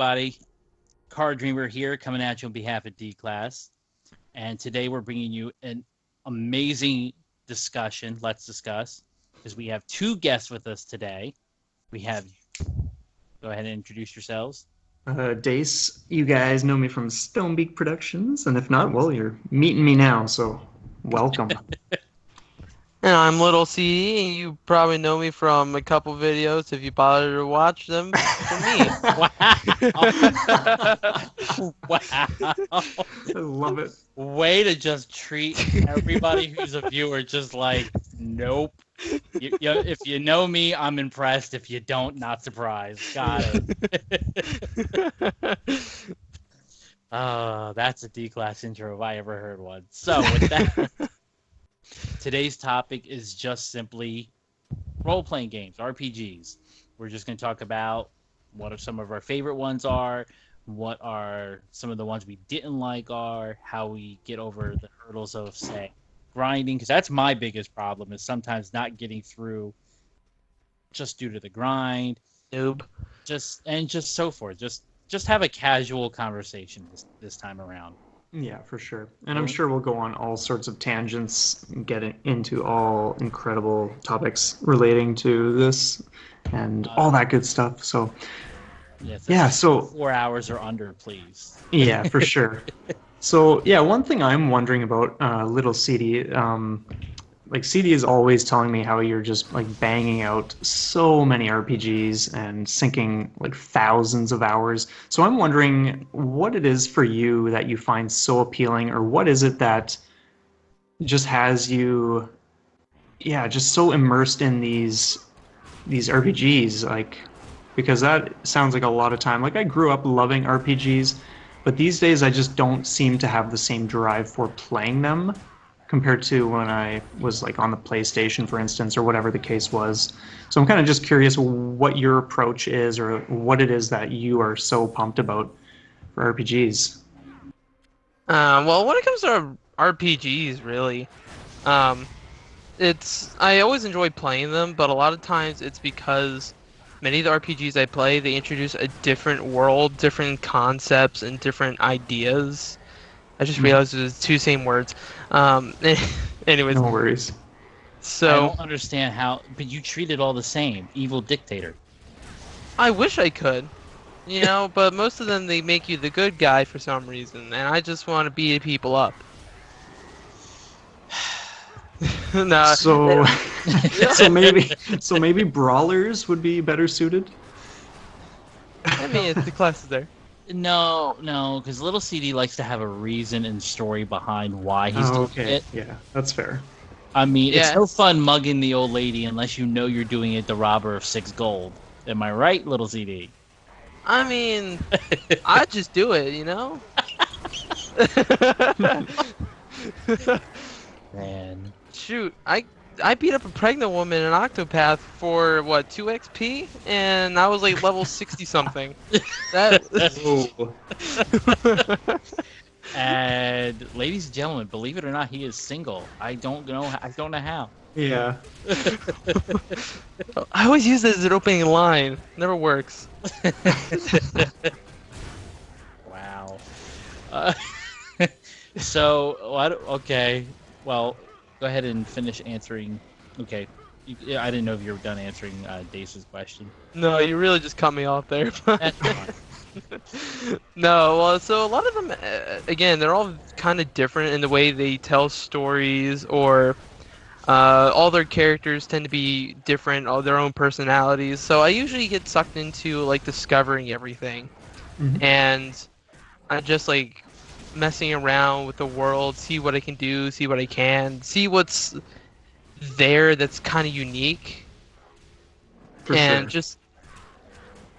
Everybody, Card Dreamer here, coming at you on behalf of D Class, and today we're bringing you an amazing discussion. Let's discuss because we have two guests with us today. We have. Go ahead and introduce yourselves. Dace, you guys know me from Stonebeak Productions, and if not, well, you're meeting me now, so welcome. And I'm Little CD, and you probably know me from a couple videos if you bother to watch them for me. Wow! Wow! I love it. Way to just treat everybody who's a viewer just like, nope. If you know me, I'm impressed. If you don't, not surprised. Got it. That's a D-class intro if I ever heard one. So with that, today's topic is just simply role-playing games, RPGs. We're just going to talk about what are some of our favorite ones are, what are some of the ones we didn't like are, how we get over the hurdles of, say, grinding, because that's my biggest problem is sometimes not getting through just due to the grind. Noob. Just so forth. Just have a casual conversation this time around. Yeah, for sure. And I'm sure we'll go on all sorts of tangents, get into all incredible topics relating to this and all that good stuff. So, Yeah, so 4 hours or under, please. yeah, for sure. So, yeah, one thing I'm wondering about Little CD, like CD is always telling me how you're just like banging out so many RPGs and sinking like thousands of hours. So I'm wondering what it is for you that you find so appealing, or what is it that just has you, yeah, just so immersed in these RPGs, like because that sounds like a lot of time. Like I grew up loving RPGs, but these days I just don't seem to have the same drive for playing them compared to when I was like on the PlayStation, for instance, or whatever the case was. So I'm kind of just curious what your approach is, or what it is that you are so pumped about for RPGs. Well, when it comes to RPGs, really, um, I always enjoy playing them, but a lot of times it's because many of the RPGs I play, they introduce a different world, different concepts, and different ideas. I just Mhm. realized it was two same words. Anyways, No worries. I so don't understand how, but you treat it all the same. Evil dictator. I wish I could. But most of them they make you the good guy for some reason, and I just want to beat people up. No, So, so yeah, maybe brawlers would be better suited. I mean it's the class is there. No, because Little CD likes to have a reason and story behind why he's Oh, doing okay. it. Yeah, that's fair. I mean, it's Yeah, no fun mugging the old lady unless you know you're doing it to rob her of 6 gold. Am I right, Little CD? I mean I just do it. Man. Shoot, I beat up a pregnant woman in Octopath for what 2 XP, and I was like level 60 something. That Whoa. And ladies and gentlemen, believe it or not, he is single. I don't know. I don't know how. Yeah. I always use this as an opening line. Never works. Wow. Uh, so what? Okay. Well, go ahead and finish answering. Okay. Yeah, I didn't know if you were done answering Dace's question. No, you really just cut me off there. That's fine. No, well, so a lot of them, again, they're all kind of different in the way they tell stories, or all their characters tend to be different, all their own personalities. So I usually get sucked into like discovering everything, Mhm. and I just like messing around with the world, see what I can do, see what I can, see what's there that's kind of unique, For and sure. just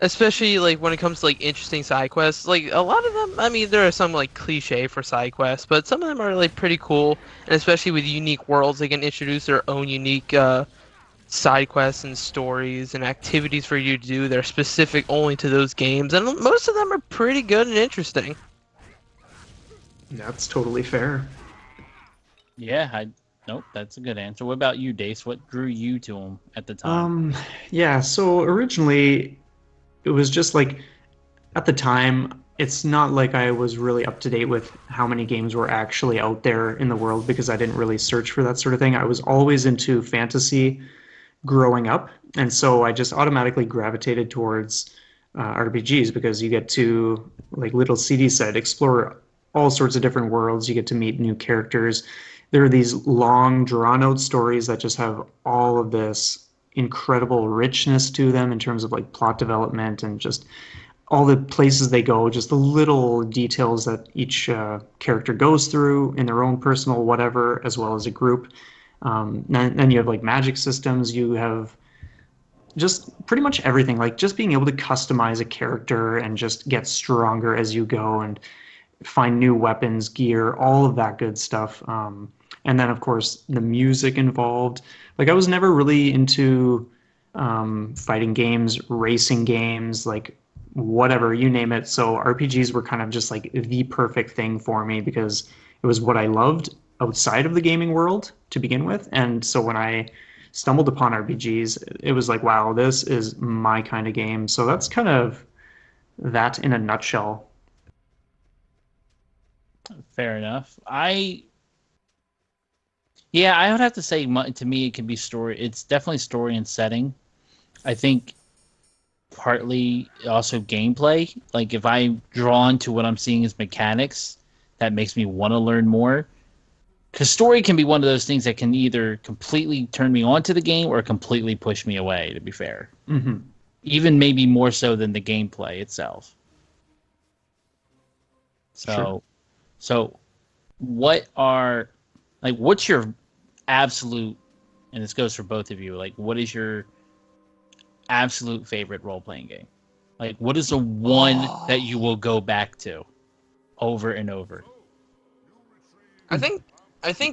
especially like when it comes to like interesting side quests, like a lot of them, I mean there are some like cliche for side quests, but some of them are like pretty cool, and especially with unique worlds they can introduce their own unique side quests and stories and activities for you to do that are specific only to those games, and most of them are pretty good and interesting. That's totally fair. Yeah. Nope. That's a good answer. What about you, Dace? What drew you to him at the time? Um, yeah, so originally it was just like at the time, it's not like I was really up to date with how many games were actually out there in the world because I didn't really search for that sort of thing. I was always into fantasy growing up, and so I just automatically gravitated towards RPGs because you get to, like Little CD said, explore all sorts of different worlds. You get to meet new characters. There are these long, drawn out stories that just have all of this incredible richness to them in terms of like plot development and just all the places they go, just the little details that each character goes through in their own personal whatever, as well as a group. Then you have like magic systems. You have just pretty much everything. Like just being able to customize a character and just get stronger as you go and find new weapons, gear, all of that good stuff. And then of course the music involved. Like I was never really into fighting games, racing games, like whatever, you name it. So RPGs were kind of just like the perfect thing for me because it was what I loved outside of the gaming world to begin with. And so when I stumbled upon RPGs, it was like, wow, this is my kind of game. So that's kind of that in a nutshell. Fair enough. Yeah, I would have to say to me it can be story. It's definitely story and setting. I think partly also gameplay. Like if I'm drawn to what I'm seeing as mechanics, that makes me want to learn more. Because story can be one of those things that can either completely turn me on to the game or completely push me away, to be fair. Mm-hmm. Even maybe more so than the gameplay itself. So, Sure. so what's your absolute, and this goes for both of you, like what is your absolute favorite role-playing game? Like what is the one that you will go back to over and over? I think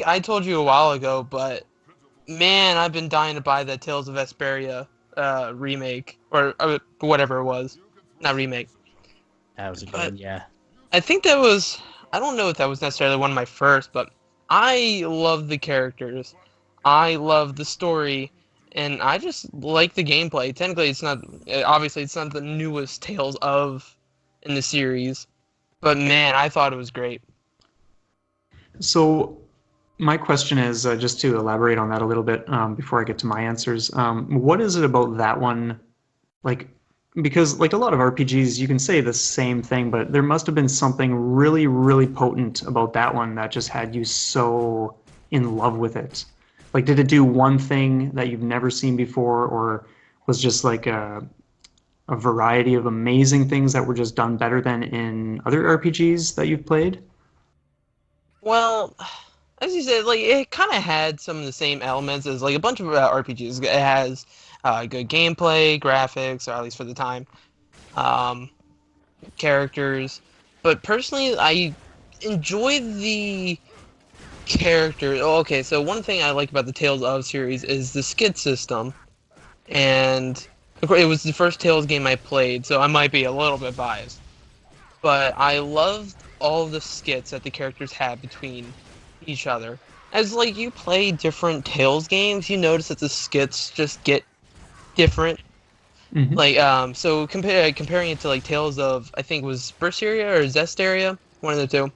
I told you a while ago, but man, I've been dying to buy the Tales of Vesperia remake or whatever it was, not remake. That was a good But one, yeah. I think that was, I don't know if that was necessarily one of my first, but I love the characters, I love the story, and I just like the gameplay. Technically, it's not obviously it's not the newest Tales of in the series, but man, I thought it was great. So my question is just to elaborate on that a little bit before I get to my answers. What is it about that one? Like, because like a lot of RPGs, you can say the same thing, but there must have been something really, really potent about that one that just had you so in love with it. Like, did it do one thing that you've never seen before, or was just like a variety of amazing things that were just done better than in other RPGs that you've played? Well, as you said, like it kind of had some of the same elements as like a bunch of RPGs. It has good gameplay, graphics, or at least for the time, um, characters. But personally, I enjoy the character. Oh, okay, so one thing I like about the Tales of series is the skid system, and of course, it was the first Tales game I played, so I might be a little bit biased. But I loved all of the skits that the characters had between each other. As like you play different Tales games, you notice that the skits just get different. Hmm. Like so comparing it to like Tales of, I think it was Berseria or Zesteria, one of the two.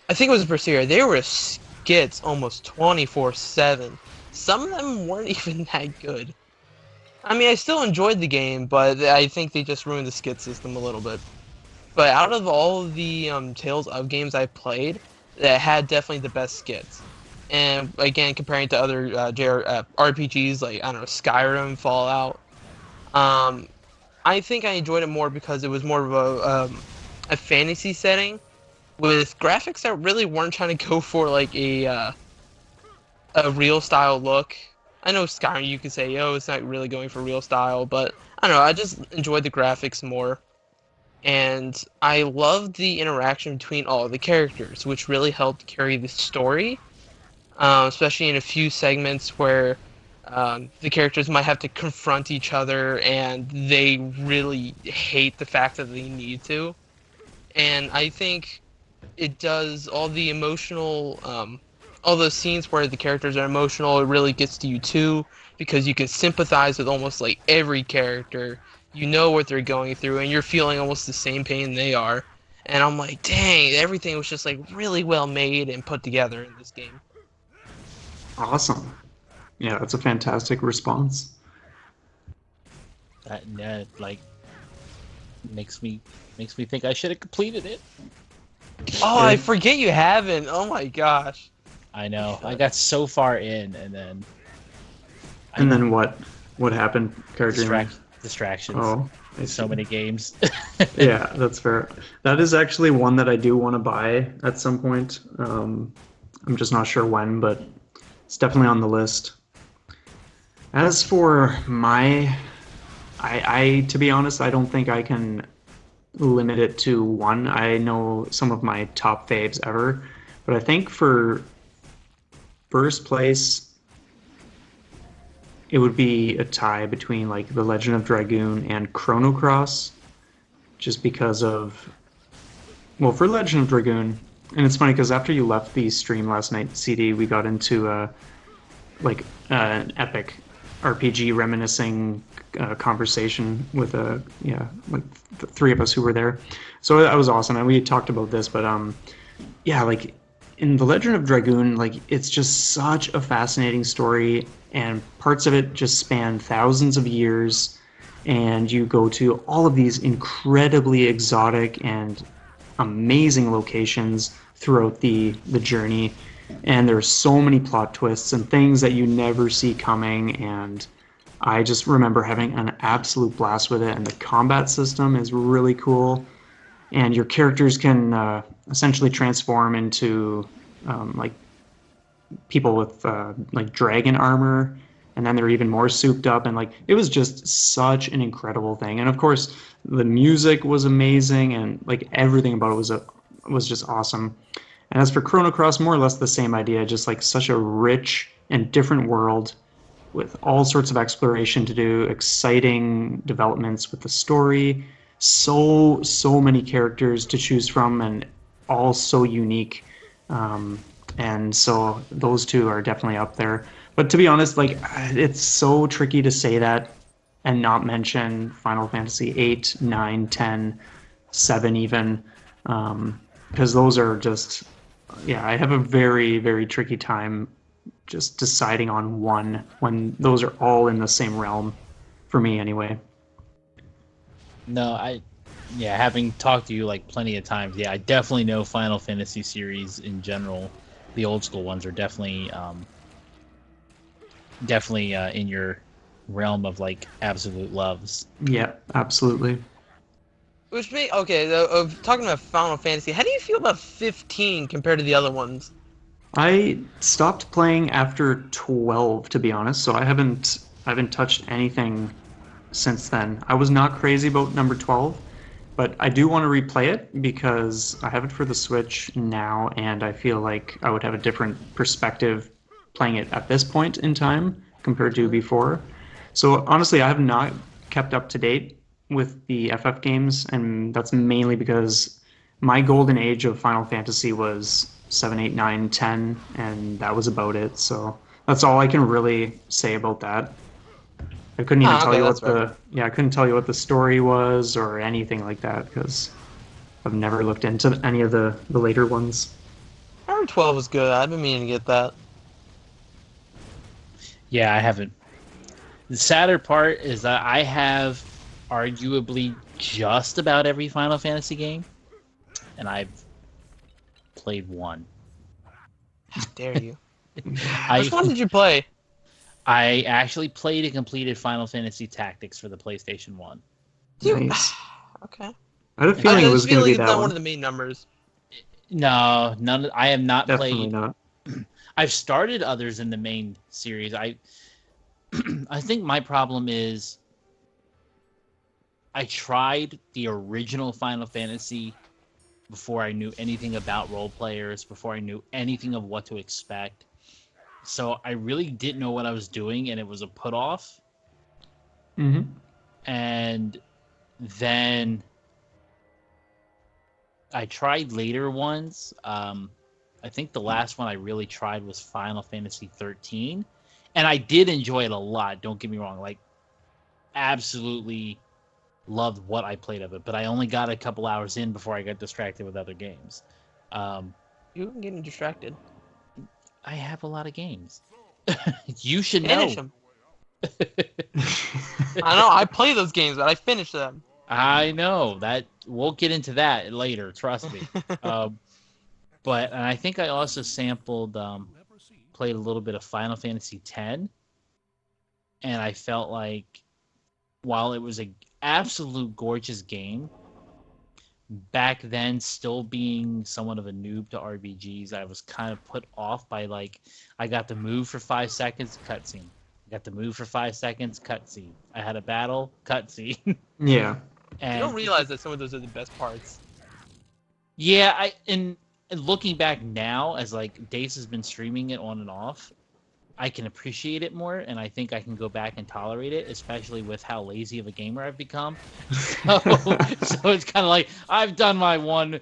I think it was Berseria. They were skits almost 24/7. Some of them weren't even that good. I mean, I still enjoyed the game, but I think they just ruined the skit system a little bit. But out of all the Tales of games I played, that had definitely the best skits. And again, comparing to other RPGs like, I don't know, Skyrim, Fallout, um, I think I enjoyed it more because it was more of a fantasy setting with graphics that really weren't trying to go for like a real style look. I know Skyrim, you could say, oh, it's not really going for real style, but I don't know, I just enjoyed the graphics more. And I loved the interaction between all the characters, which really helped carry the story, especially in a few segments where the characters might have to confront each other and they really hate the fact that they need to. And I think it does all the emotional, all those scenes where the characters are emotional, it really gets to you too, because you can sympathize with almost like every character. you know what they're going through, and you're feeling almost the same pain they are. And I'm like, dang, everything was just like really well made and put together in this game. Awesome. Yeah, that's a fantastic response. That like makes me think I should have completed it. Oh, I forget you haven't. Oh my gosh. I know. I got so far in, and then And then what? What happened, Cardinal? distractions. Oh, I So see. many games. Yeah, that's fair. That is actually one that I do want to buy at some point. I'm just not sure when, but it's definitely on the list. As for I to be honest, I don't think I can limit it to one. I know some of my top faves ever, but I think for first place, it would be a tie between like The Legend of Dragoon and Chrono Cross, just because of well, for Legend of Dragoon, and it's funny because after you left the stream last night, CD, we got into an epic RPG reminiscing conversation with the three of us who were there. So that was awesome, and we talked about this, but yeah, like in The Legend of Dragoon, like it's just such a fascinating story, and parts of it just span thousands of years, and you go to all of these incredibly exotic and amazing locations throughout the journey, and there's so many plot twists and things that you never see coming, and I just remember having an absolute blast with it, and the combat system is really cool, and your characters can essentially transform into like people with like dragon armor, and then they're even more souped up, and like it was just such an incredible thing. And of course the music was amazing, and like everything about it was just awesome. And as for Chrono Cross, more or less the same idea, just like such a rich and different world with all sorts of exploration to do, exciting developments with the story, so many characters to choose from, and all so unique. And so those two are definitely up there. But to be honest, like it's so tricky to say that and not mention Final Fantasy 8, 9, 10, 7 even, because those are just yeah, I have a very tricky time just deciding on one when those are all in the same realm for me anyway. No, yeah, having talked to you like plenty of times, yeah, I definitely know Final Fantasy series in general. The old school ones are definitely in your realm of like absolute loves. Yeah, absolutely. Which may okay. Talking about Final Fantasy, how do you feel about 15 compared to the other ones? I stopped playing after 12 to be honest, so I haven't touched anything since then. I was not crazy about number 12, but I do want to replay it because I have it for the Switch now, and I feel like I would have a different perspective playing it at this point in time compared to before. So honestly, I have not kept up to date with the FF games, and that's mainly because my golden age of Final Fantasy was 7, 8, 9, 10, and that was about it. So that's all I can really say about that. I couldn't even Ah, tell okay, you that's what fair. I couldn't tell you what the story was or anything like that because I've never looked into any of the later ones. Number 12 was good. I've been meaning to get that. Yeah, I haven't. The sadder part is that I have arguably just about every Final Fantasy game, and I've played one. How dare you? I Which one did you play? I actually played and completed Final Fantasy Tactics for the PlayStation 1. You. Nice. Okay. I had a I feeling it was just going feel to like be it's that not one one. of the main numbers. No, none. I have not Definitely played. not. I've started others in the main series. I think my problem is I tried the original Final Fantasy before I knew anything about role players, before I knew anything of what to expect. So I really didn't know what I was doing, and it was a put off. Hmm. And then I tried later ones. I think the last one I really tried was Final Fantasy 13, and I did enjoy it a lot. Don't get me wrong, like absolutely loved what I played of it, but I only got a couple hours in before I got distracted with other games. You can get distracted. I have a lot of games. You should Finish know. them. I know. I play those games, but I finish them. I know that we'll get into that later. Trust me. But and I think I also sampled, played a little bit of Final Fantasy X, and I felt like while it was an absolute gorgeous game, back then still being somewhat of a noob to RPGs, I was kind of put off by like I got to move for 5 seconds, cutscene. I got to move for 5 seconds, cutscene. I had a battle, cutscene. Yeah. You And don't realize that some of those are the best parts. yeah, and looking back now, as like Dace has been streaming it on and off, I can appreciate it more, and I think I can go back and tolerate it, especially with how lazy of a gamer I've become. So, so it's kind of like I've done my one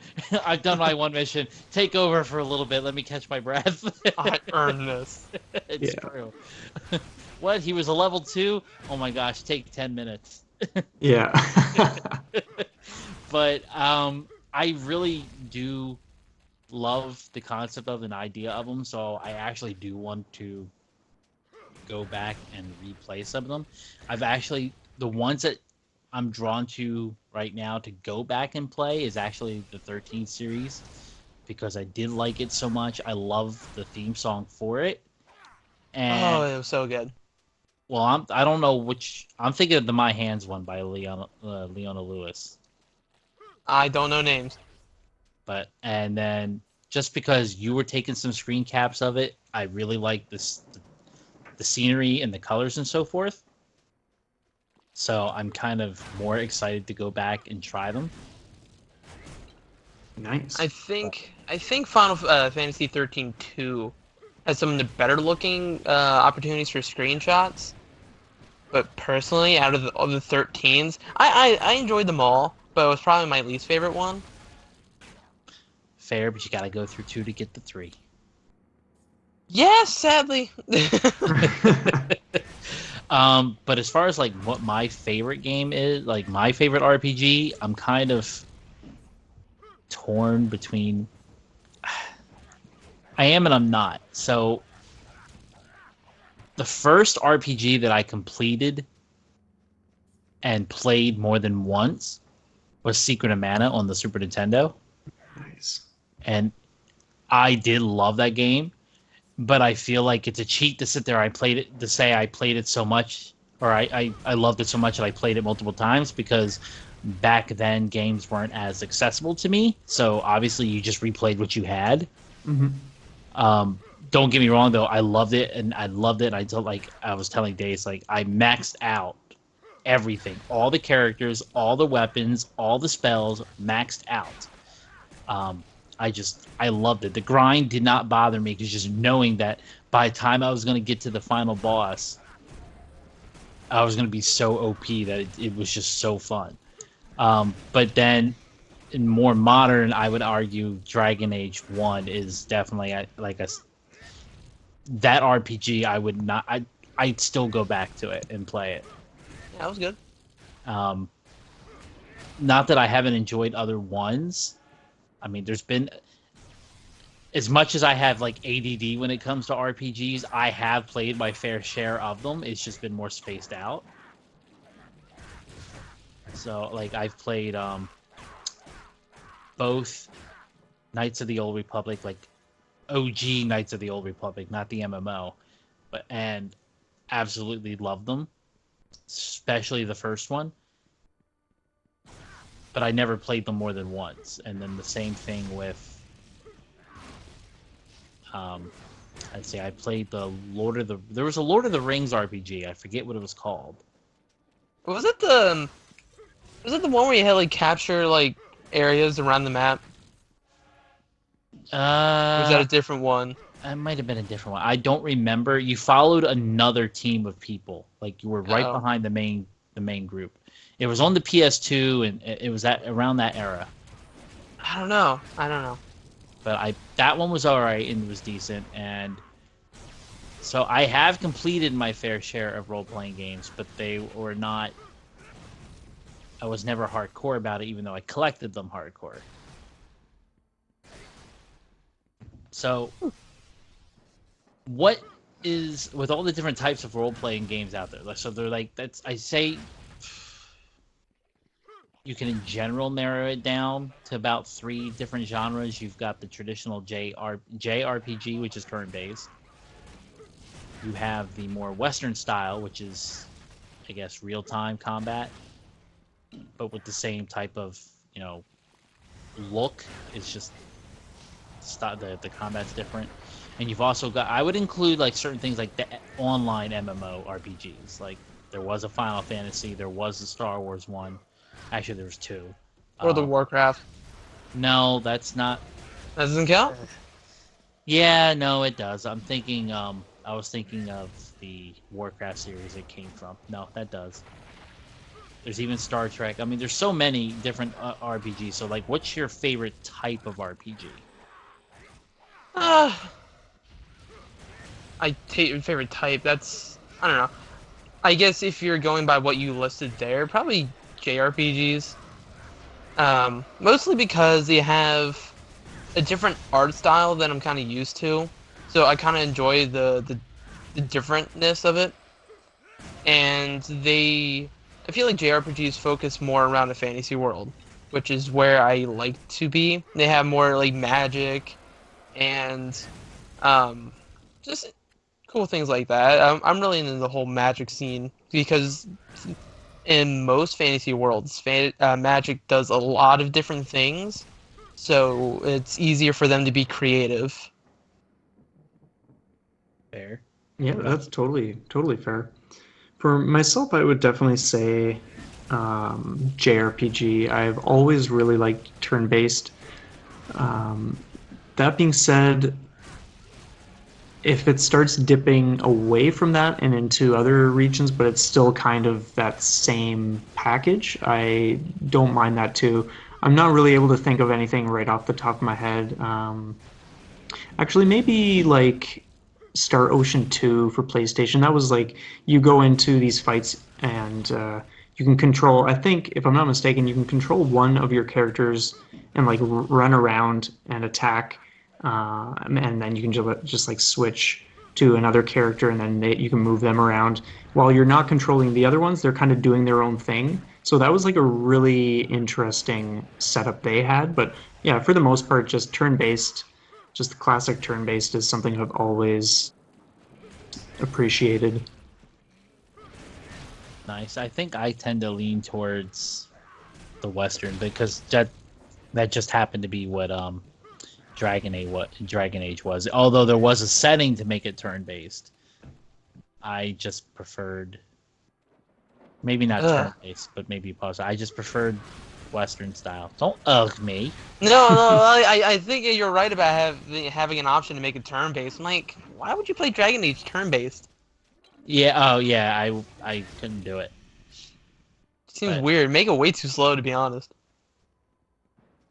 mission. Take over for a little bit. Let me catch my breath. I earned this. It's Yeah. true. What? He was a level 2? Oh my gosh! Take 10 minutes. Yeah. But I really do love the concept of an idea of them, so I actually do want to go back and replay some of them. I've actually, the ones that I'm drawn to right now to go back and play is actually the 13 series, because I did like it so much. I love the theme song for it. And Oh, it was so good. well, I don't know which, I'm thinking of the My Hands one by Leona Lewis. I don't know names. But and then just because you were taking some screen caps of it, I really like this, the scenery and the colors and so forth. So I'm kind of more excited to go back and try them. Nice. I think Final Fantasy 13 2 has some of the better looking opportunities for screenshots. But personally, out of the 13s, I enjoyed them all, but it was probably my least favorite one. Fair, but you got to go through 2 to get the 3. Yes, sadly. But as far as like what my favorite game is, like my favorite RPG, I'm kind of torn between. I am and I'm not. So the first RPG that I completed and played more than once was Secret of Mana on the Super Nintendo, Nice. and I did love that game. But I feel like it's a cheat to sit there. I played it to say I played it so much, or I loved it so much that I played it multiple times, because back then games weren't as accessible to me. So obviously you just replayed what you had. Mm-hmm. Don't get me wrong though, I loved it. And I was telling Dace, like I maxed out everything, all the characters, all the weapons, all the spells, maxed out. I loved it. The grind did not bother me, because just knowing that by the time I was going to get to the final boss, I was going to be so OP that it was just so fun. But then in more modern, I would argue Dragon Age 1 is definitely that RPG. I would not, I'd still go back to it and play it. Yeah, that was good. Not that I haven't enjoyed other ones. I mean, there's been, as much as I have like ADD when it comes to RPGs, I have played my fair share of them. It's just been more spaced out. So like I've played both Knights of the Old Republic, like OG Knights of the Old Republic, not the MMO, and absolutely loved them, especially the first one. But I never played them more than once. And then the same thing with, I'd say I played there was a Lord of the Rings RPG. I forget what it was called. Was it the one where you had like capture like areas around the map? Or was that a different one? It might have been a different one. I don't remember. You followed another team of people. Like you were right behind the main group. It was on the PS2, and it was around that era. I don't know. But that one was alright and was decent, and so I have completed my fair share of role-playing games, but they were not I was never hardcore about it, even though I collected them hardcore. So, what is with all the different types of role-playing games out there? So they're like I say you can in general narrow it down to about 3 different genres. You've got the traditional JRPG, which is turn-based. You have the more Western style, which is, I guess, real-time combat, but with the same type of, look. It's just the combat's different. And you've also got, I would include like certain things like the online MMO RPGs. Like there was a Final Fantasy, there was a Star Wars one. Actually, there was 2. Or the Warcraft. No, that's not. That doesn't count? Yeah, no, it does. I was thinking of the Warcraft series it came from. No, that does. There's even Star Trek. I mean, there's so many different RPGs. So, like, what's your favorite type of RPG? I take your favorite type. That's, I don't know. I guess if you're going by what you listed there, probably JRPGs. Mostly because they have a different art style than I'm kind of used to. So I kind of enjoy the differentness of it. And I feel like JRPGs focus more around a fantasy world, which is where I like to be. They have more like magic and just cool things like that. I'm really into the whole magic scene because in most fantasy worlds, magic does a lot of different things, so it's easier for them to be creative. Fair. Yeah, that's totally fair. For myself, I would definitely say JRPG. I've always really liked turn-based. That being said, if it starts dipping away from that and into other regions, but it's still kind of that same package, I don't mind that too. I'm not really able to think of anything right off the top of my head. Actually, maybe like Star Ocean 2 for PlayStation. That was like you go into these fights and you can control, I think, if I'm not mistaken, you can control one of your characters and like run around and attack. And then you can just like switch to another character, and then you can move them around. While you're not controlling the other ones, they're kind of doing their own thing. So that was like a really interesting setup they had. But yeah, for the most part, just turn-based, just the classic turn-based is something I've always appreciated. Nice. I think I tend to lean towards the Western because that just happened to be what Dragon Age was. Although there was a setting to make it turn-based, I just preferred, maybe not turn-based, but maybe pause. I just preferred Western style. Don't ugh me. No, I think you're right about having an option to make it turn-based. I'm like, why would you play Dragon Age turn-based? Yeah. Oh, yeah. I couldn't do it. Seems weird. Make it way too slow, to be honest.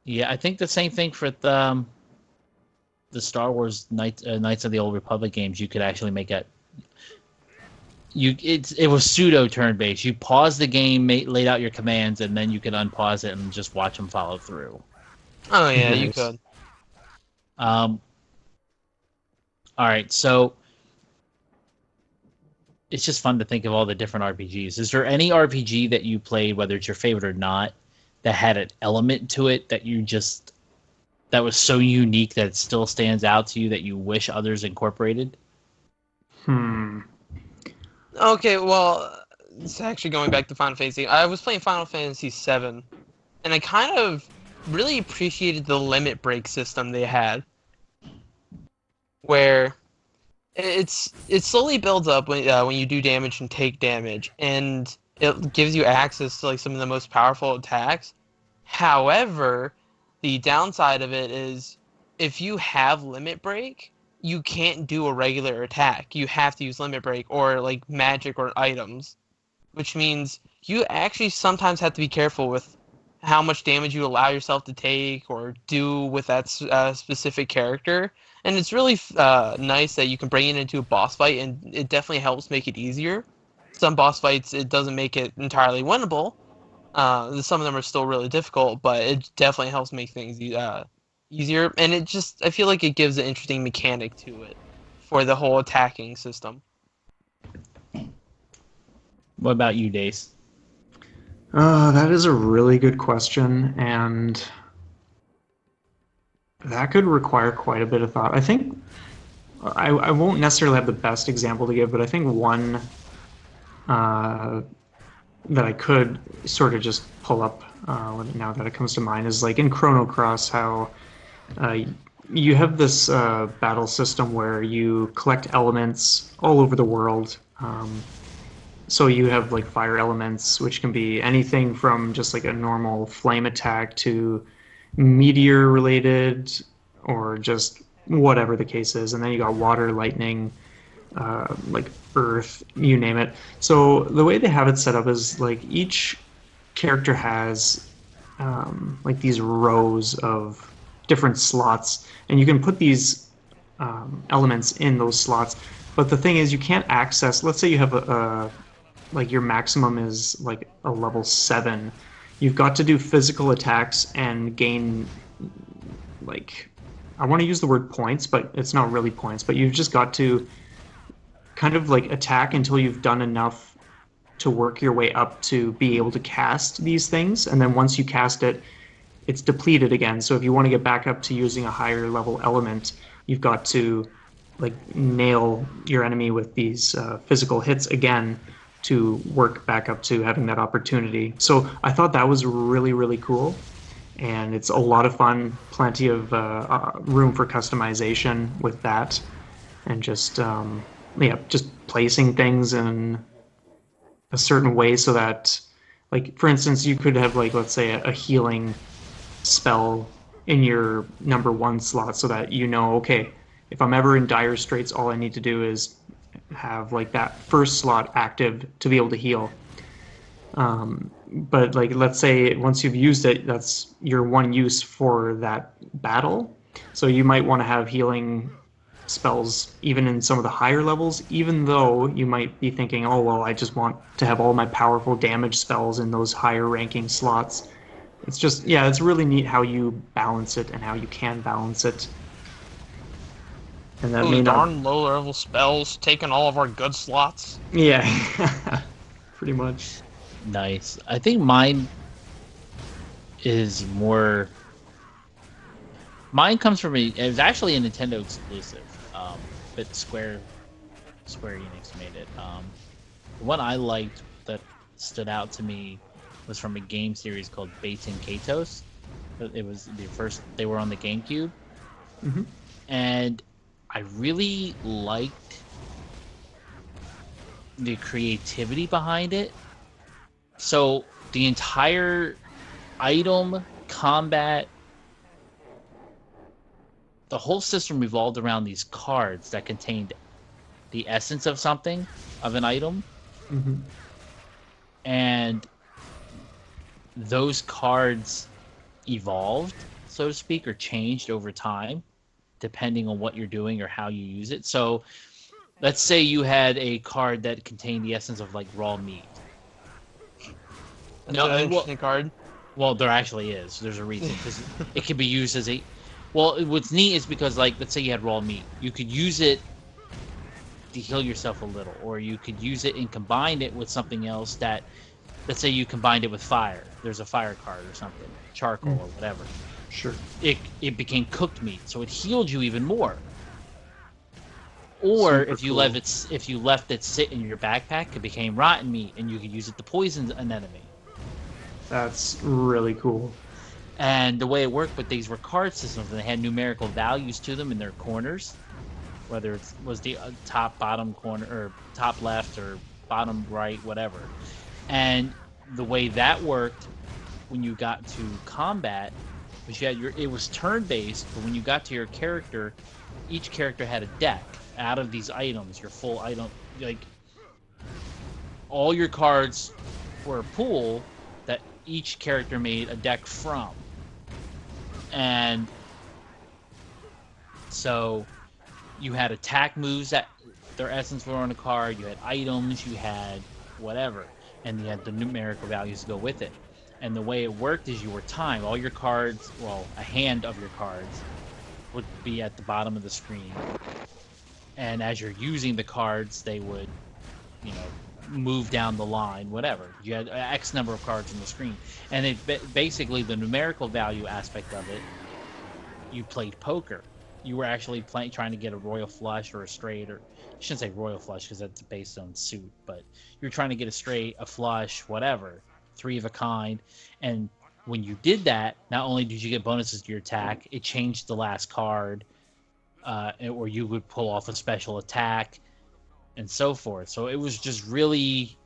Yeah, I think the same thing for the Star Wars Knights of the Old Republic games. You could actually make it. It was pseudo turn-based. You pause the game, laid out your commands, and then you could unpause it and just watch them follow through. Oh yeah, Nice. you could. All right, so it's just fun to think of all the different RPGs. Is there any RPG that you played, whether it's your favorite or not, that had an element to it that that was so unique that it still stands out to you that you wish others incorporated? Okay, well, it's actually going back to Final Fantasy. I was playing Final Fantasy VII, and I kind of really appreciated the limit break system they had, where it slowly builds up when you do damage and take damage, and it gives you access to like some of the most powerful attacks. However, the downside of it is if you have limit break, you can't do a regular attack. You have to use limit break or like magic or items, which means you actually sometimes have to be careful with how much damage you allow yourself to take or do with that specific character. And it's really nice that you can bring it into a boss fight, and it definitely helps make it easier. Some boss fights, it doesn't make it entirely winnable, Some of them are still really difficult, but it definitely helps make things easier. And I feel like it gives an interesting mechanic to it for the whole attacking system. What about you, Dace? That is a really good question, and that could require quite a bit of thought. I think I won't necessarily have the best example to give, but I think one uh, that I could sort of just pull up now that it comes to mind is like in Chrono Cross, how uh, you have this battle system where you collect elements all over the world. So you have like fire elements, which can be anything from just like a normal flame attack to meteor related or just whatever the case is. And then you got water, lightning, like earth, you name it. So the way they have it set up is like each character has like these rows of different slots, and you can put these elements in those slots. But the thing is, you can't access. Let's say you have a like your maximum is like a level 7. You've got to do physical attacks and gain like I want to use the word points, but it's not really points. But you've just got to kind of like attack until you've done enough to work your way up to be able to cast these things, and then once you cast it, it's depleted again. So if you want to get back up to using a higher level element, you've got to like nail your enemy with these physical hits again to work back up to having that opportunity. So I thought that was really, really cool. And it's a lot of fun, plenty of room for customization with that. And just, yeah, just placing things in a certain way so that, like, for instance, you could have, like, let's say a healing spell in your number 1 slot so that you know, okay, if I'm ever in dire straits, all I need to do is have like that first slot active to be able to heal. But like, let's say once you've used it, that's your one use for that battle. So you might want to have healing spells even in some of the higher levels, even though you might be thinking, oh, well, I just want to have all my powerful damage spells in those higher ranking slots. It's just, yeah, it's really neat how you balance it and how you can balance it. And that may darn low-level spells taking all of our good slots. Yeah, pretty much. Nice. I think mine is more. Mine comes from it was actually a Nintendo exclusive, but Square Enix made it. The one I liked that stood out to me was from a game series called Bates and Katos. It was the first. They were on the GameCube, and I really liked the creativity behind it. So the entire item, combat, the whole system revolved around these cards that contained the essence of something, of an item. And those cards evolved, so to speak, or changed over time, depending on what you're doing or how you use it. So let's say you had a card that contained the essence of like raw meat. That's an interesting card. Well, there actually is. There's a reason, because it can be used as a. Well, what's neat is because, like, let's say you had raw meat, you could use it to heal yourself a little, or you could use it and combine it with something else that, let's say you combined it with fire. There's a fire card or something, charcoal or whatever. Sure. It became cooked meat, so it healed you even more. Or if you left it sit in your backpack, it became rotten meat, and you could use it to poison an enemy. That's really cool. And the way it worked, but these were card systems, and they had numerical values to them in their corners, whether it was the top, bottom corner, or top left, or bottom right, whatever. And the way that worked, when you got to combat, was it was turn-based, but when you got to your character, each character had a deck out of these items, your full item, like all your cards were a pool that each character made a deck from. And so you had attack moves that their essence were on a card, you had items, you had whatever, and you had the numerical values to go with it. And the way it worked is you were timed. All your cards, well, a hand of your cards would be at the bottom of the screen. And as you're using the cards, they would, you know, move down the line, whatever. You had X number of cards on the screen. And basically the numerical value aspect of it, you played poker. You were actually trying to get a royal flush or a straight, or I shouldn't say royal flush because that's based on suit, but you're trying to get a straight, a flush, whatever, three of a kind. And when you did that, not only did you get bonuses to your attack, it changed the last card, or you would pull off a special attack, and so forth. So it was just really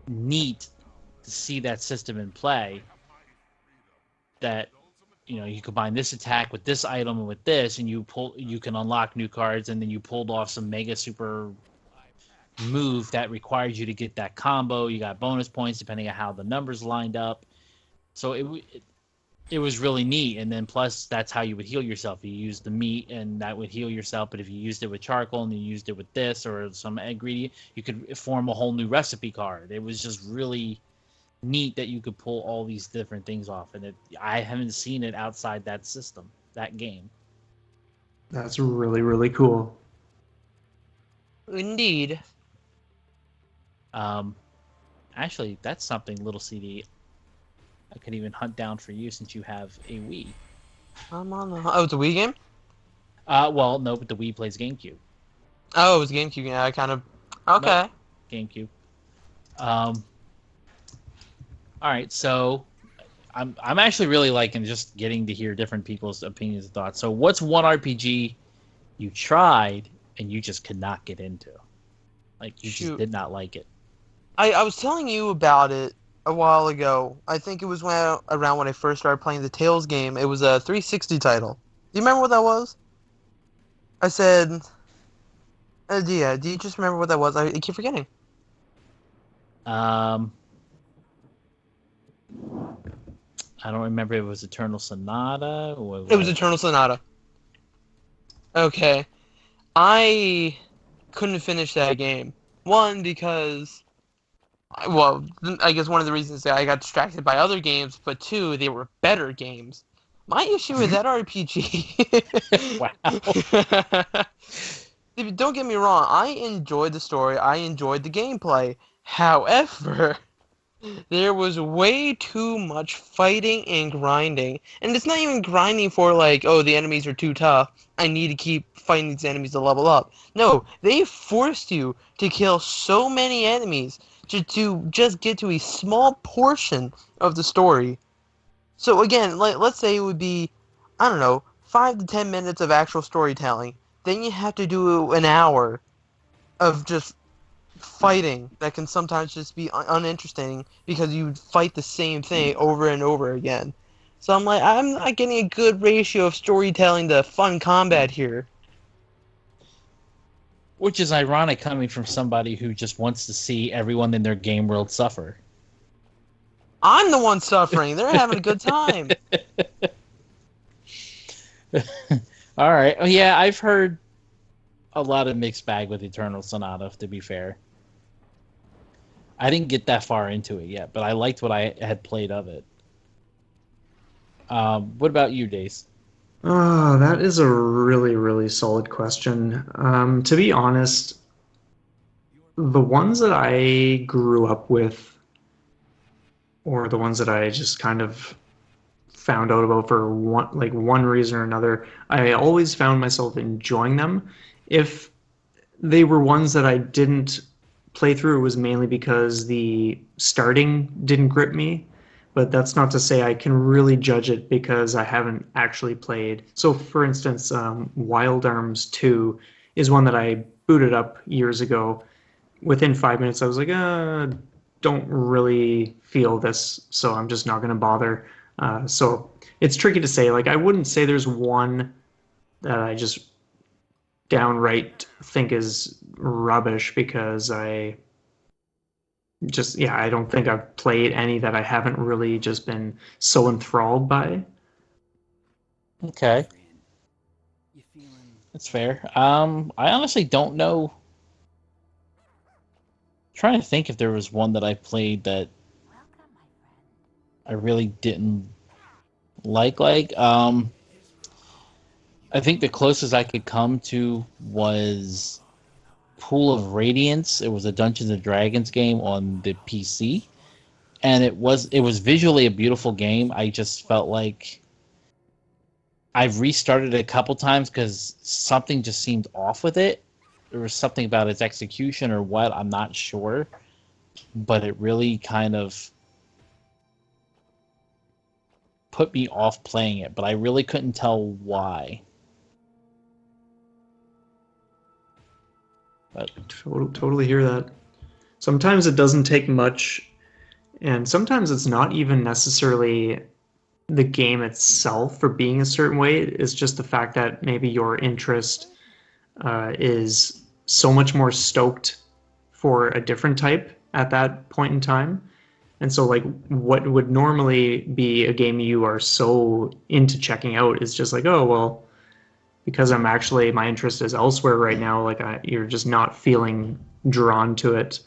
neat to see that system in play. That, you know, you combine this attack with this item and with this, and you can unlock new cards, and then you pulled off some mega super move that required you to get that combo. You got bonus points depending on how the numbers lined up. So it was really neat. And then plus that's how you would heal yourself. You used the meat and that would heal yourself, but if you used it with charcoal and you used it with this or some ingredient, you could form a whole new recipe card. It was just really neat that you could pull all these different things off, and I haven't seen it outside that system, that game. That's really, really cool. Indeed. Actually, that's something, little CD, I could even hunt down for you since you have a Wii. I'm on the... Oh, it's a Wii game? Well, no, but the Wii plays GameCube. Oh, it was GameCube. Yeah, I kind of... Okay. Nope. GameCube. All right, so I'm actually really liking just getting to hear different people's opinions and thoughts. So what's one RPG you tried and you just could not get into? Like, you just did not like it. I was telling you about it a while ago. I think it was around when I first started playing the Tales game. It was a 360 title. Do you remember what that was? I said... yeah, do you just remember what that was? I keep forgetting. I don't remember if it was Eternal Sonata or It was Eternal Sonata. Okay. I couldn't finish that game. One, because... Well, I guess one of the reasons that I got distracted by other games, but two, they were better games. My issue with that RPG... Wow. Don't get me wrong, I enjoyed the story, I enjoyed the gameplay. However... There was way too much fighting and grinding. And it's not even grinding for like, oh, the enemies are too tough. I need to keep fighting these enemies to level up. No, they forced you to kill so many enemies to just get to a small portion of the story. So again, let's say it would be, I don't know, 5 to 10 minutes of actual storytelling. Then you have to do an hour of just fighting that can sometimes just be uninteresting because you fight the same thing over and over again. So I'm like, I'm not getting a good ratio of storytelling to fun combat here. Which is ironic coming from somebody who just wants to see everyone in their game world suffer. I'm the one suffering. They're having a good time. All right. Oh, yeah, I've heard a lot of mixed bag with Eternal Sonata, to be fair. I didn't get that far into it yet, but I liked what I had played of it. What about you, Dace? Oh, that is a really, really solid question. To be honest, the ones that I grew up with, or the ones that I just kind of found out about for one reason or another, I always found myself enjoying them. If they were ones that I didn't play through, it was mainly because the starting didn't grip me. But that's not to say I can really judge it because I haven't actually played. So, for instance, Wild Arms 2 is one that I booted up years ago. Within 5 minutes, I was like, don't really feel this, so I'm just not going to bother. So it's tricky to say. Like, I wouldn't say there's one that I just downright think is rubbish because I don't think I've played any that I haven't really just been so enthralled by. Okay. That's fair. I honestly don't know. I'm trying to think if there was one that I played that I really didn't I think the closest I could come to was Pool of Radiance. It was a Dungeons and Dragons game on the PC, and it was visually a beautiful game. I just felt like I've restarted it a couple times because something just seemed off with it. There was something about its execution or what, I'm not sure, but it really kind of put me off playing it, but I really couldn't tell why. But Totally hear that. Sometimes it doesn't take much, and sometimes it's not even necessarily the game itself for being a certain way. It's just the fact that maybe your interest is so much more stoked for a different type at that point in time. And so, like, what would normally be a game you are so into checking out is just like, oh, well, because my interest is elsewhere right now, like, you're just not feeling drawn to it.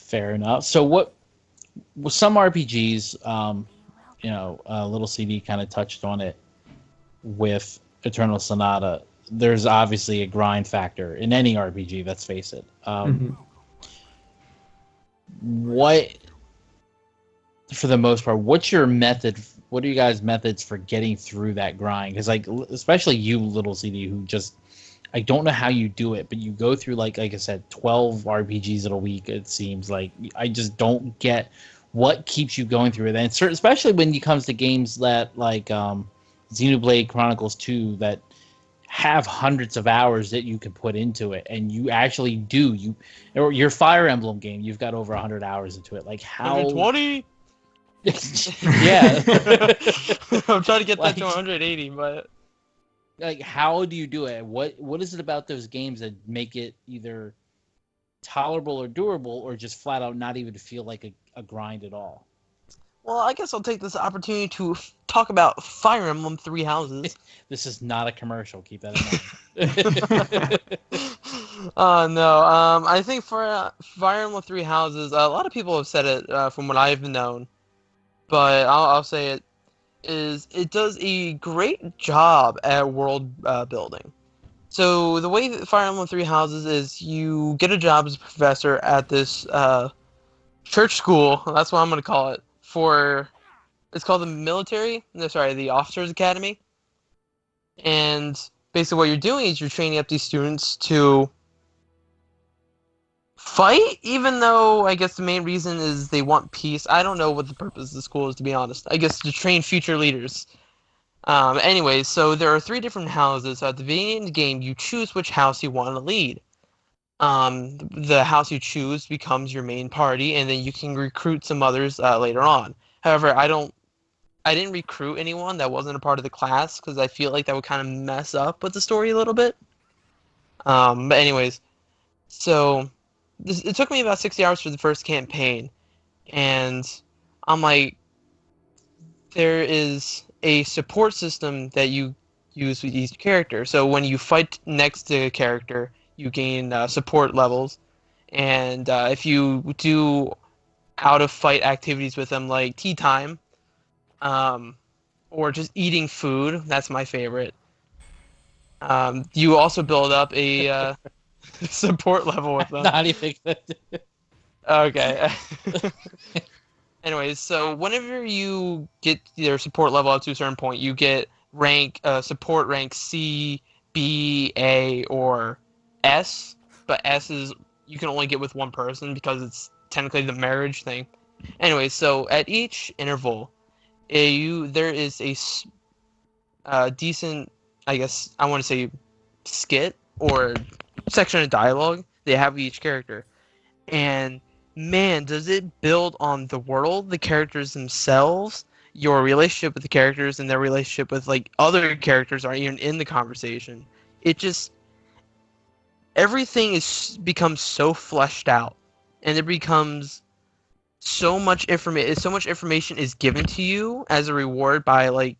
fair enough. So what with some RPGs, Little CD kind of touched on it with Eternal Sonata. There's obviously a grind factor in any RPG. Let's face it. Mhm. What, for the most part, what's your method? What are you guys' methods for getting through that grind? Because, like, especially you, Little CD, who just, I don't know how you do it, but you go through, like I said, 12 RPGs in a week. It seems like I just don't get what keeps you going through it, and especially when it comes to games that like Xenoblade Chronicles 2 that have hundreds of hours that you can put into it, and you actually do or your Fire Emblem game, you've got over 100 hours into it. Like how? 120. Yeah. I'm trying to get that Like, to 180, but like, how do you do it? What is it about those games that make it either tolerable or durable, or just flat out not even feel like a grind at all? well, I guess I'll take this opportunity to talk about Fire Emblem Three Houses. This is not a commercial. Keep that in mind. No. I think for Fire Emblem Three Houses, a lot of people have said it from what I've known, but I'll say it does a great job at world building. So the way that Fire Emblem Three Houses is, you get a job as a professor at this church school. That's what I'm going to call it. It's called the military. No, sorry, the officers' academy. And basically, what you're doing is you're training up these students to fight. Even though I guess the main reason is they want peace. I don't know what the purpose of the school is, to be honest. I guess to train future leaders. Anyways, so there are 3 different houses. So at the beginning of the game, you choose which house you want to lead. The house you choose becomes your main party, and then you can recruit some others later on. However, I didn't recruit anyone that wasn't a part of the class because I feel like that would kind of mess up with the story a little bit. But anyways, so it took me about 60 hours for the first campaign, and I'm like, there is a support system that you use with each character. So when you fight next to a character, you gain support levels, and if you do out-of-fight activities with them, like tea time, or just eating food, that's my favorite. You also build up a support level with them. Not even. Okay. Anyways, so whenever you get their support level up to a certain point, you get support rank C, B, A, or S. But S is you can only get with one person because it's technically the marriage thing. Anyways, so at each interval, there is a decent, I guess I want to say, skit or section of dialogue they have with each character, and man, does it build on the world, the characters themselves, your relationship with the characters, and their relationship with like other characters are even in the conversation. It just everything becomes so fleshed out, and it becomes so much information. So much information is given to you as a reward by like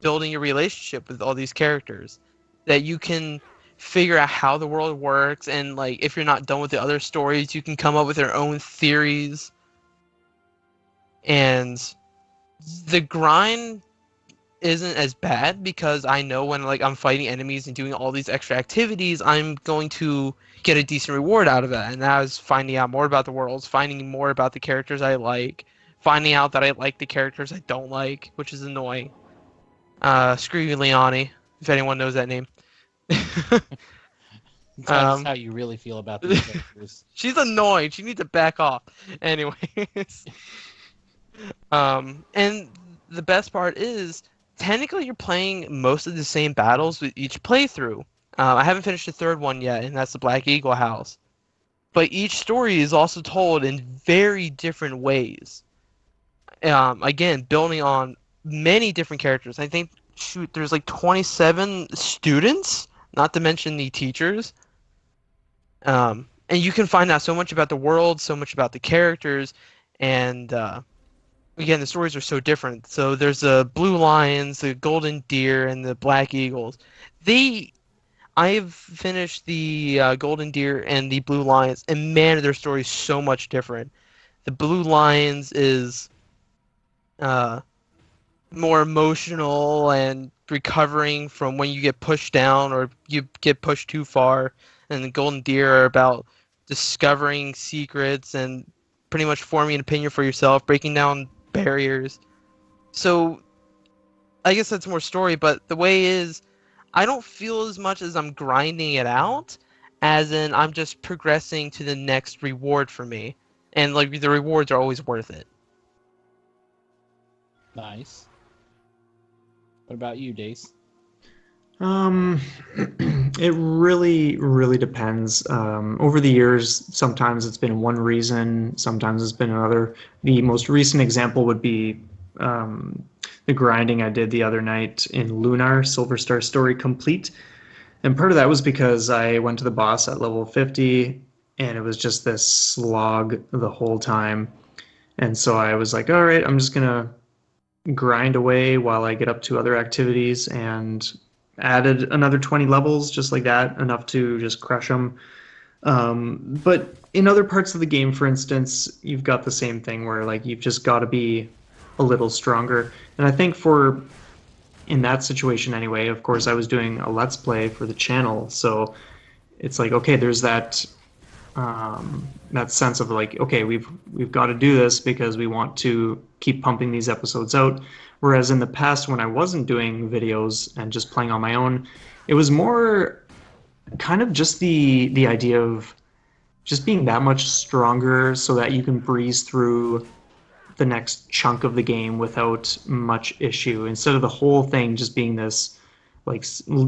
building a relationship with all these characters that you can figure out how the world works, and like if you're not done with the other stories, you can come up with your own theories. And the grind isn't as bad because I know when like I'm fighting enemies and doing all these extra activities, I'm going to get a decent reward out of that. And that is finding out more about the worlds, finding more about the characters I like, finding out that I like the characters I don't like, which is annoying. Screw you, Leonie, if anyone knows that name. Tell us how you really feel about these characters. She's annoying. She needs to back off. Anyways. And the best part is, technically you're playing most of the same battles with each playthrough. I haven't finished the third one yet, and that's the Black Eagle House. But each story is also told in very different ways. Again, building on many different characters. I think, shoot, there's like 27 students, not to mention the teachers. And you can find out so much about the world, so much about the characters, and again, the stories are so different. So there's the Blue Lions, the Golden Deer, and the Black Eagles. I've finished the Golden Deer and the Blue Lions, and man, their story's so much different. The Blue Lions is more emotional and recovering from when you get pushed down or you get pushed too far, and the Golden Deer are about discovering secrets and pretty much forming an opinion for yourself, breaking down barriers. So I guess that's more story, but the way is I don't feel as much as I'm grinding it out as in I'm just progressing to the next reward for me. And like the rewards are always worth it. Nice. What about you, Dace? It really depends. Over the years, sometimes it's been one reason, sometimes it's been another. The most recent example would be the grinding I did the other night in Lunar, Silver Star Story Complete. And part of that was because I went to the boss at level 50, and it was just this slog the whole time. And so I was like, all right, I'm just going to grind away while I get up to other activities, and added another 20 levels just like that, enough to just crush them. But in other parts of the game, for instance, you've got the same thing where like you've just got to be a little stronger. And I think in that situation anyway, of course, I was doing a Let's Play for the channel, so it's like, okay, there's that that sense of like, okay, we've got to do this because we want to keep pumping these episodes out. Whereas in the past, when I wasn't doing videos and just playing on my own, it was more kind of just the idea of just being that much stronger so that you can breeze through the next chunk of the game without much issue, instead of the whole thing just being this like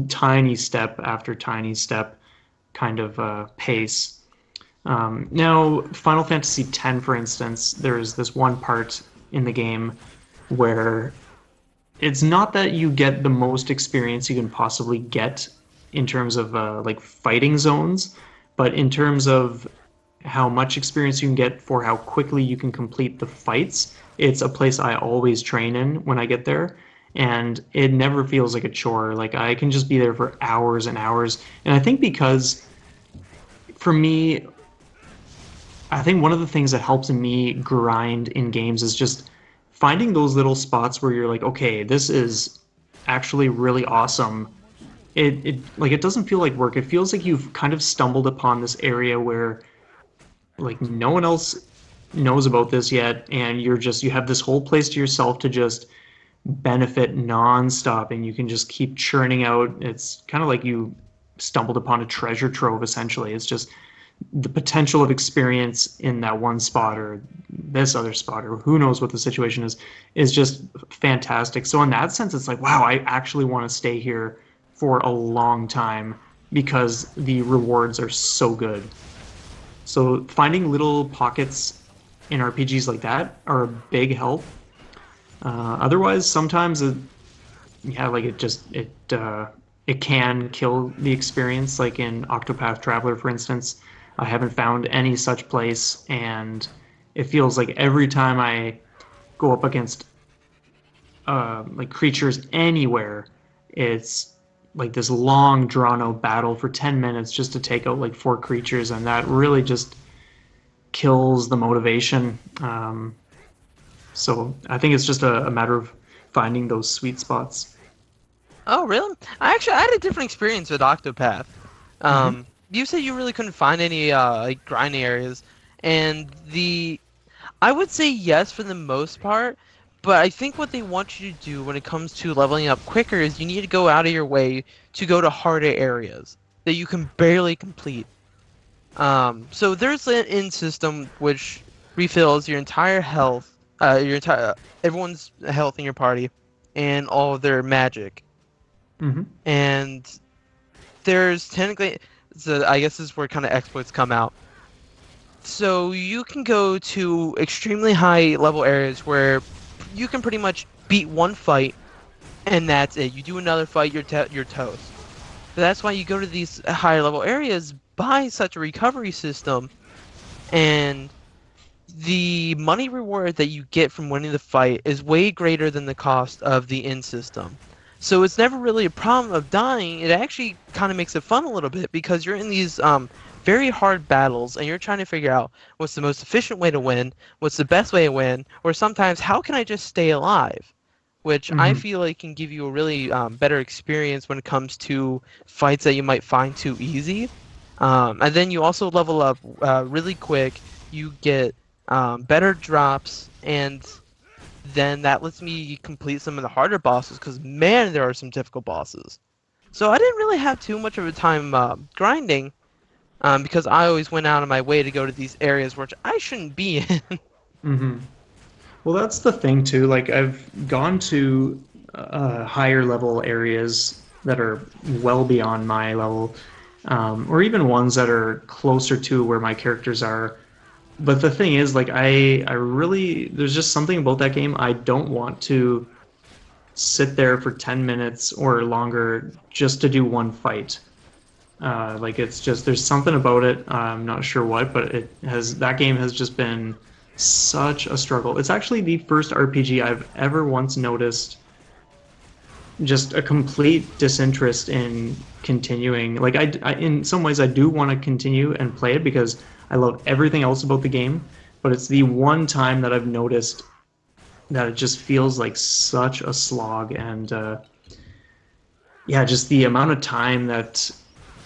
tiny step after tiny step kind of pace. Now, Final Fantasy X, for instance, there's this one part in the game where it's not that you get the most experience you can possibly get in terms of like fighting zones, but in terms of how much experience you can get for how quickly you can complete the fights. It's a place I always train in when I get there, and it never feels like a chore. Like I can just be there for hours and hours. And I think because for me, I think one of the things that helps me grind in games is just finding those little spots where you're like, okay, this is actually really awesome. It like it doesn't feel like work. It feels like you've kind of stumbled upon this area where like no one else knows about this yet, and you have this whole place to yourself to just benefit nonstop, and you can just keep churning out. It's kind of like you stumbled upon a treasure trove, essentially. It's just the potential of experience in that one spot or this other spot or who knows what the situation is just fantastic. So in that sense, it's like, wow, I actually want to stay here for a long time because the rewards are so good. So finding little pockets in RPGs like that are a big help. Otherwise, sometimes it can kill the experience. Like in Octopath Traveler, for instance, I haven't found any such place, and it feels like every time I go up against like creatures anywhere, it's like this long drawn-out battle for 10 minutes just to take out like 4 creatures, and that really just kills the motivation. So I think it's just a matter of finding those sweet spots. Oh, really? I had a different experience with Octopath. Hmm. You said you really couldn't find any like grinding areas, and I would say yes for the most part, but I think what they want you to do when it comes to leveling up quicker is you need to go out of your way to go to harder areas that you can barely complete. So there's an in system which refills your entire health, your entire everyone's health in your party, and all of their magic. Hmm. And there's technically, so I guess this is where kind of exploits come out. So you can go to extremely high level areas where you can pretty much beat one fight, and that's it. You do another fight, you're toast. So that's why you go to these higher level areas, buy such a recovery system, and the money reward that you get from winning the fight is way greater than the cost of the in system. So it's never really a problem of dying. It actually kind of makes it fun a little bit because you're in these very hard battles and you're trying to figure out what's the most efficient way to win, what's the best way to win, or sometimes how can I just stay alive? Which I Hmm. feel like can give you a really better experience when it comes to fights that you might find too easy. And then you also level up really quick. You get better drops, and then that lets me complete some of the harder bosses because man, there are some difficult bosses. So I didn't really have too much of a time grinding because I always went out of my way to go to these areas which I shouldn't be in. Hmm. Well, that's the thing too. Like I've gone to higher level areas that are well beyond my level, or even ones that are closer to where my characters are. But the thing is, like I really there's just something about that game. I don't want to sit there for 10 minutes or longer just to do one fight. Like it's just there's something about it. I'm not sure what, but it has that game has just been such a struggle. It's actually the first RPG I've ever once noticed just a complete disinterest in continuing. Like in some ways, I do want to continue and play it because I love everything else about the game. But it's the one time that I've noticed that it just feels like such a slog, and yeah, just the amount of time that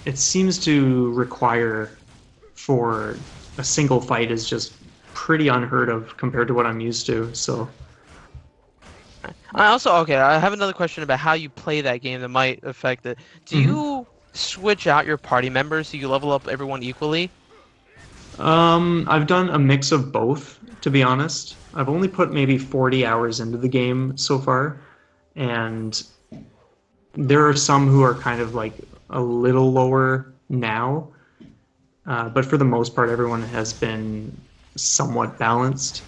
it seems to require for a single fight is just pretty unheard of compared to what I'm used to. So, I also okay. I have another question about how you play that game that might affect it. Do mhm. you switch out your party members so you level up everyone equally? I've done a mix of both, to be honest. I've only put maybe 40 hours into the game so far, and there are some who are kind of like a little lower now, but for the most part, everyone has been somewhat balanced.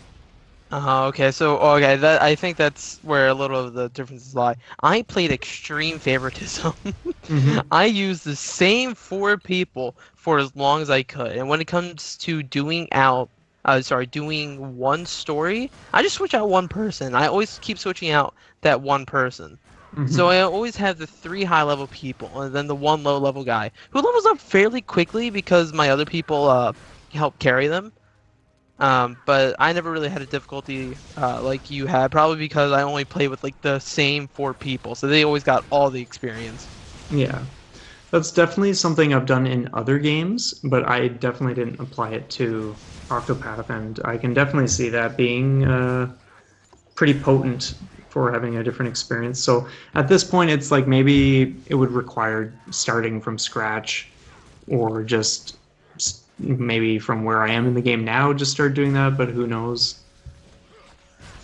Okay, so okay, that I think that's where a little of the differences lie. I played extreme favoritism. Hmm. I used the same four people for as long as I could, and when it comes to doing one story, I just switch out one person. I always keep switching out that one person. So Hmm. I always have the three high level people, and then the one low level guy who levels up fairly quickly because my other people help carry them. But I never really had a difficulty like you had, probably because I only played with like the same four people, so they always got all the experience. Yeah. That's definitely something I've done in other games, but I definitely didn't apply it to Octopath, and I can definitely see that being pretty potent for having a different experience. So at this point, it's like maybe it would require starting from scratch, or just maybe from where I am in the game now, just start doing that, but who knows?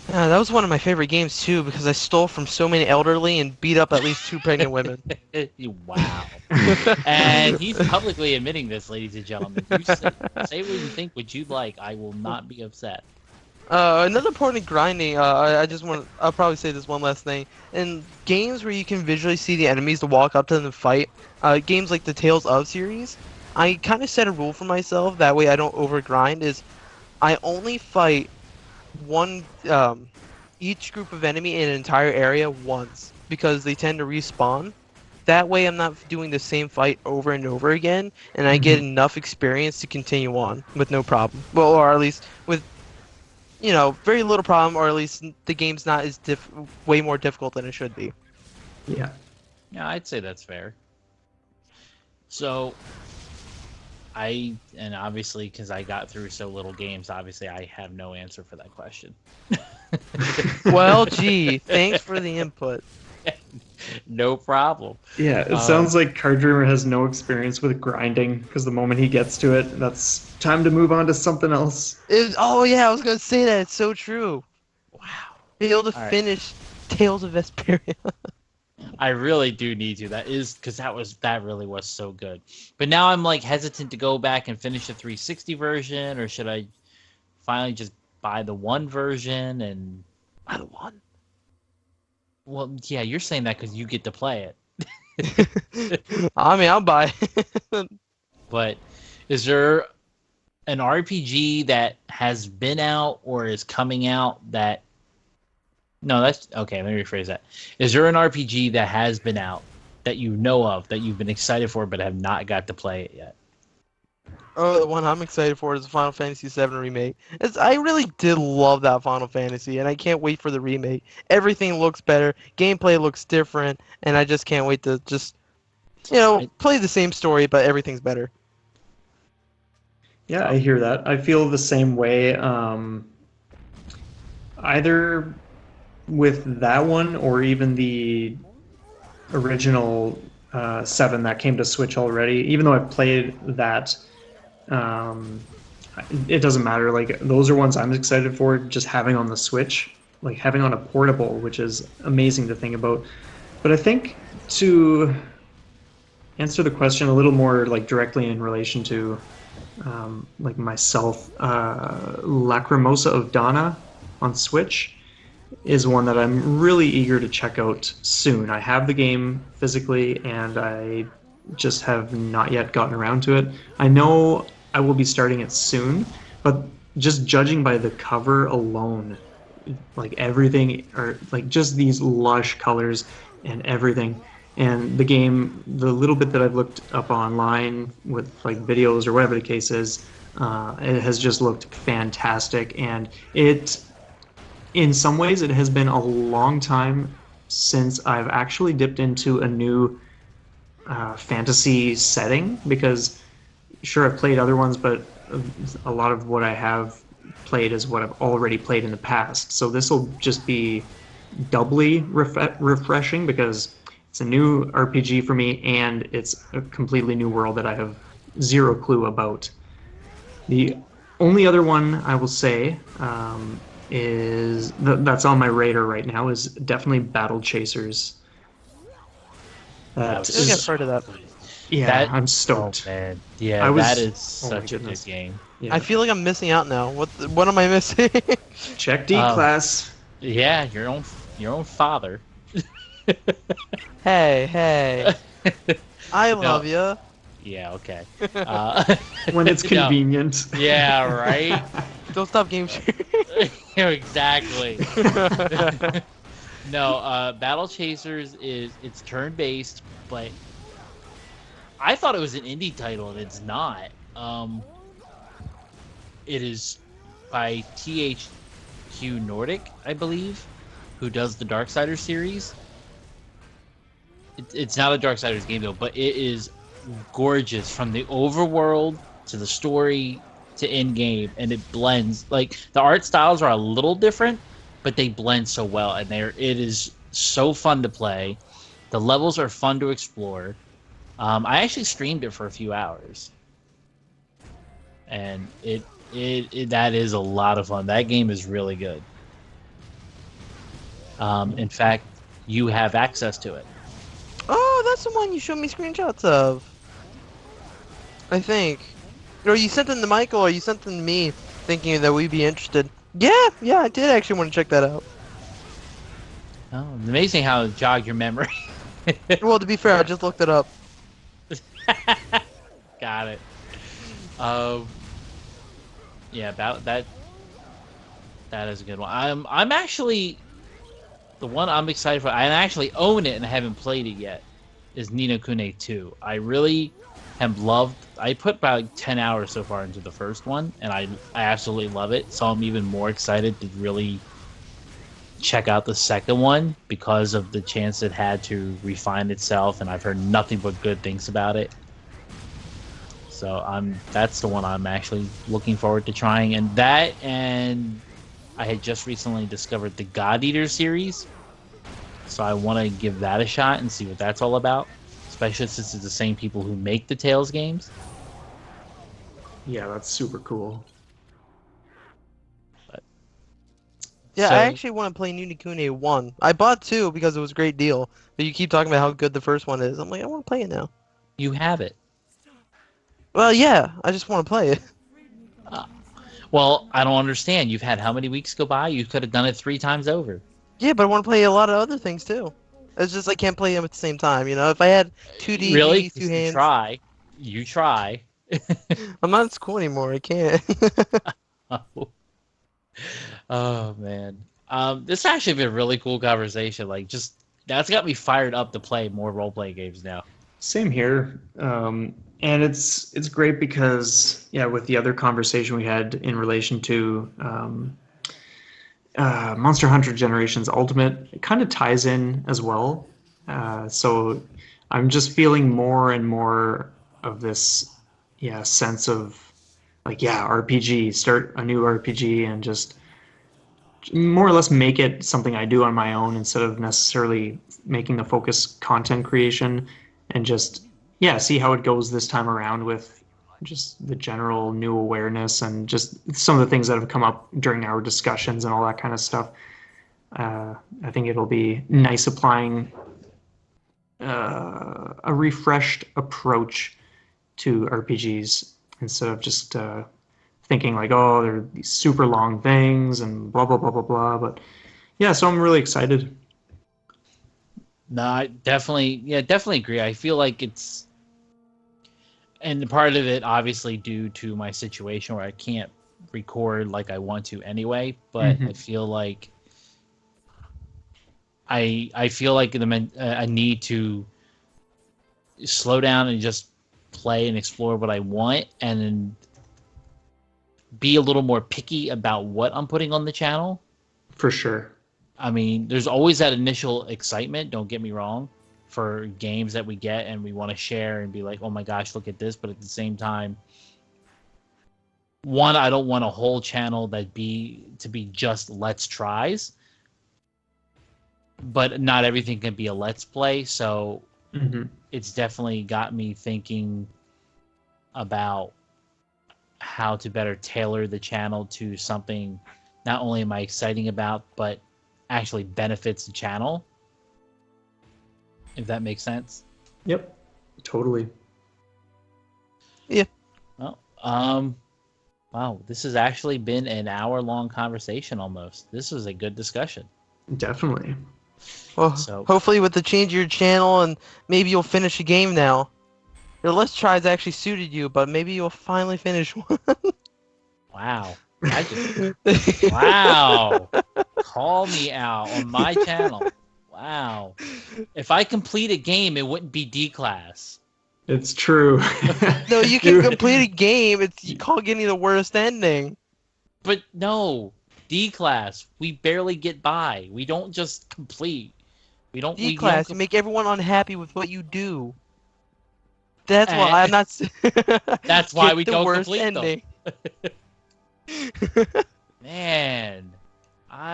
That was one of my favorite games too because I stole from so many elderly and beat up at least two pregnant women. Wow. And he's publicly admitting this, ladies and gentlemen. You say what you think, what you like. I will not be upset. Another point of grinding, I just want I'll probably say this one last thing. In games where you can visually see the enemies to walk up to them and fight, games like the Tales of series, I kind of set a rule for myself, that way I don't overgrind, is I only fight one each group of enemy in an entire area once because they tend to respawn. That way I'm not doing the same fight over and over again, and I get Hmm. enough experience to continue on with no problem. Well, or at least with very little problem, or at least the game's not as way more difficult than it should be. Yeah. Yeah, I'd say that's fair. So, and obviously, because I got through so little games, obviously I have no answer for that question. Well, gee, thanks for the input. No problem. Yeah, it sounds like Card Dreamer has no experience with grinding because the moment he gets to it, that's time to move on to something else. Oh yeah, I was gonna say that. It's so true. Wow. Be able to All right. finish Tales of Vesperia. I really do need to. That is because that really was so good. But now I'm like hesitant to go back and finish the 360 version, or should I finally just buy the one version and By the one. well, yeah, you're saying that because you get to play it. I mean, I'll buy. But is there an RPG that has been out or is coming out that? No, that's okay. Let me rephrase that. Is there an RPG that has been out that you know of that you've been excited for but have not got to play it yet? Oh, the one I'm excited for is the Final Fantasy VII remake. I really did love that Final Fantasy, and I can't wait for the remake. Everything looks better, gameplay looks different, and I just can't wait to just, play the same story, but everything's better. Yeah, I hear that. I feel the same way. Either with that one or even the original 7 that came to Switch already. Even though I've played that, it doesn't matter. Like those are ones I'm excited for. Just having on the Switch, like having on a portable, which is amazing to think about. But I think to answer the question a little more like directly in relation to like myself, Lacrimosa of Dana on Switch is one that I'm really eager to check out soon. I have the game physically and I just have not yet gotten around to it. I know I will be starting it soon, but just judging by the cover alone, like everything, or like just these lush colors and everything. And the game, the little bit that I've looked up online with like videos or whatever the case is, it has just looked fantastic. And in some ways, it has been a long time since I've actually dipped into a new fantasy setting because sure I've played other ones, but a lot of what I have played is what I've already played in the past. So this will just be doubly refreshing because it's a new RPG for me and it's a completely new world that I have zero clue about. The only other one I will say is that's on my radar right now is definitely Battle Chasers. I think I've heard of that. Yeah, I'm stoked. Oh man, yeah, that is such a good game. Yeah. I feel like I'm missing out now. What am I missing? Check D class. Yeah, your own father. Hey, I love you. Yeah, okay. When it's convenient. No. Yeah, right. Don't stop game sharing. Exactly. No, Battle Chasers it's turn-based, but I thought it was an indie title, and it's not. It is by THQ Nordic, I believe, who does the Darksiders series. It's not a Darksiders game, though, but it is gorgeous from the overworld to the story to in-game, and it blends. Like, the art styles are a little different, but they blend so well, and it is so fun to play. The levels are fun to explore. I actually streamed it for a few hours, and that is a lot of fun. That game is really good. In fact, you have access to it. Oh, that's the one you showed me screenshots of. I think. Or you sent them to Michael, or you sent them to me, thinking that we'd be interested. Yeah, I did actually want to check that out. Oh, amazing how it jogged your memory. Well, to be fair, I just looked it up. Got it. Yeah, that is a good one. I'm actually the one I'm excited for. I actually own it and I haven't played it yet. Is Ni no Kuni 2. I really have loved. I put about like 10 hours so far into the first one, and I absolutely love it. So I'm even more excited to really check out the second one because of the chance it had to refine itself, and I've heard nothing but good things about it. So that's the one I'm actually looking forward to trying, and I had just recently discovered the God Eater series, so I want to give that a shot and see what that's all about, especially since it's the same people who make the Tales games. Yeah, that's super cool. Yeah, So I actually want to play Ni no Kuni 1. I bought 2 because it was a great deal, but you keep talking about how good the first one is. I'm like, I want to play it now. you have it. Well, yeah, I just want to play it. Well, I don't understand. You've had how many weeks go by? You could have done it 3 times over. Yeah, but I want to play a lot of other things too. It's just I can't play them at the same time. You know, if I had 2D, Really? 2 You hands, try. You try. I'm not in school anymore. I can't. Oh man. This has actually been a really cool conversation. Like, just that's got me fired up to play more role playing games now. Same here. And it's great because yeah, with the other conversation we had in relation to Monster Hunter Generations Ultimate, it kind of ties in as well. So I'm just feeling more and more of this sense of like RPG, start a new RPG and just more or less make it something I do on my own instead of necessarily making the focus content creation, and just see how it goes this time around with just the general new awareness and just some of the things that have come up during our discussions and all that kind of stuff. I think it'll be nice applying a refreshed approach to RPGs instead of just thinking like, oh, they're these super long things and blah blah blah blah blah. But yeah, so I'm really excited. No, I definitely agree. I feel like it's, and part of it obviously due to my situation where I can't record like I want to anyway. But I feel like I feel like I need to slow down and just play and explore what I want, and then be a little more picky about what I'm putting on the channel. For sure. I mean, there's always that initial excitement, don't get me wrong, for games that we get and we want to share and be like, oh my gosh, look at this. But at the same time, one, I don't want a whole channel to be just let's tries. But not everything can be a let's play. So it's definitely got me thinking about how to better tailor the channel to something not only am I exciting about, but actually benefits the channel. If that makes sense. Yep, totally. Yeah. Well, wow, this has actually been an hour-long conversation almost. This was a good discussion. Definitely. Well, So hopefully with the change of your channel, and maybe you'll finish a game now. Your let's tries actually suited you, but maybe you'll finally finish one. wow. Wow. Call me out on my channel. Wow. If I complete a game, it wouldn't be D-class. It's true. No, you can complete a game. You call getting the worst ending. But no, D-class. We barely get by. We don't just complete. D-class, you make everyone unhappy with what you do. That's why I'm not. That's why we the don't worst complete ending. them. Man,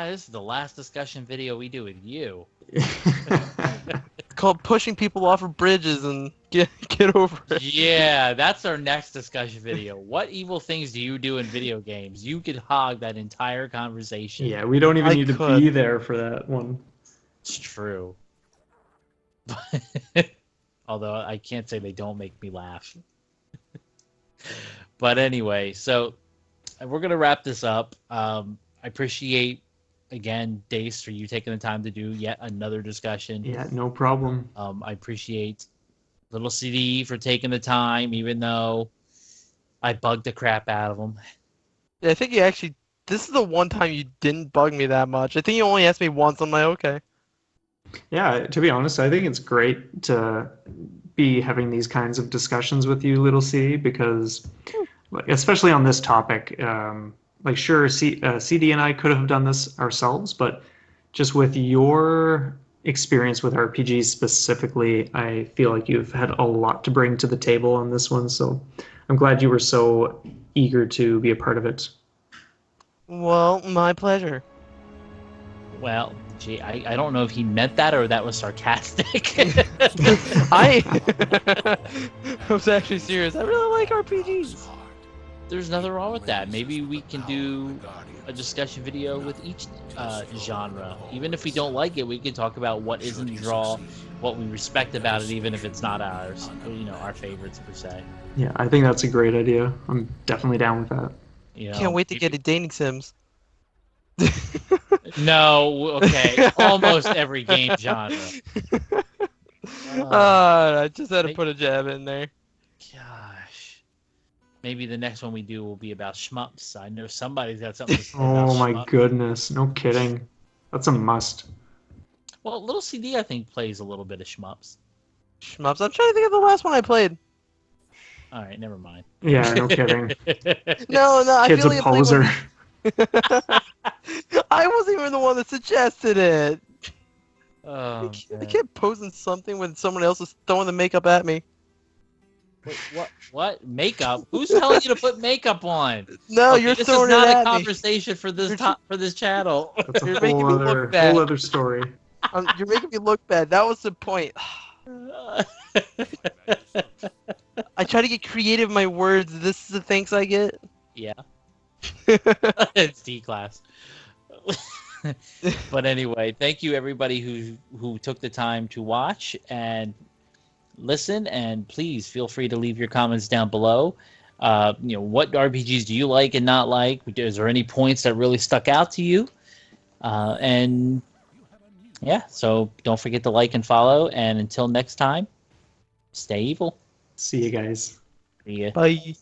this is the last discussion video we do with you. It's called pushing people off of bridges and get over it. Yeah, that's our next discussion video. What evil things do you do in video games? You could hog that entire conversation. Yeah, we don't even need to be there for that one. It's true. Although I can't say they don't make me laugh. But anyway, so we're going to wrap this up. I appreciate, again, Dace, for you taking the time to do yet another discussion. Yeah, no problem. I appreciate Little CD for taking the time, even though I bugged the crap out of him. Yeah, I think you actually... This is the one time you didn't bug me that much. I think you only asked me once. I'm like, okay. Yeah, to be honest, I think it's great to be having these kinds of discussions with you, Little C, because, like, especially on this topic, like sure, CD and I could have done this ourselves, but just with your experience with RPGs specifically, I feel like you've had a lot to bring to the table on this one. So I'm glad you were so eager to be a part of it. Well, my pleasure. Well, gee, I don't know if he meant that or that was sarcastic. I was actually serious. I really like RPGs. There's nothing wrong with that. Maybe we can do a discussion video with each genre. Even if we don't like it, we can talk about what isn't draw, what we respect about it, even if it's not ours. You know, our favorites per se. Yeah, I think that's a great idea. I'm definitely down with that. You know, Can't wait to get a dating sims. No, okay. Almost every game genre. I just had to put a jab in there. Gosh. Maybe the next one we do will be about shmups. I know somebody's got something to say about Oh my shmups. goodness, no kidding. That's a must. Well, Little CD, I think, plays a little bit of shmups. Shmups. I'm trying to think of the last one I played. All right, never mind. Yeah, no kidding. No, I Kid's feel a like I played poser. one. I wasn't even the one that suggested it. Oh, I man. kept posing something when someone else is throwing the makeup at me. Wait, what? Makeup? Who's telling you to put makeup on? No, Okay, you're this throwing is not it a at me. conversation for this for this channel. That's a You're making me look bad. whole other story. You're making me look bad. That was the point. I try to get creative in my words. This is the thanks I get. Yeah. It's D class. But anyway, thank you everybody who took the time to watch and listen, and please feel free to leave your comments down below. You know, what RPGs do you like and not like? Is there any points that really stuck out to you? And yeah, so don't forget to like and follow, and until next time, stay evil. See you guys. See ya. Bye.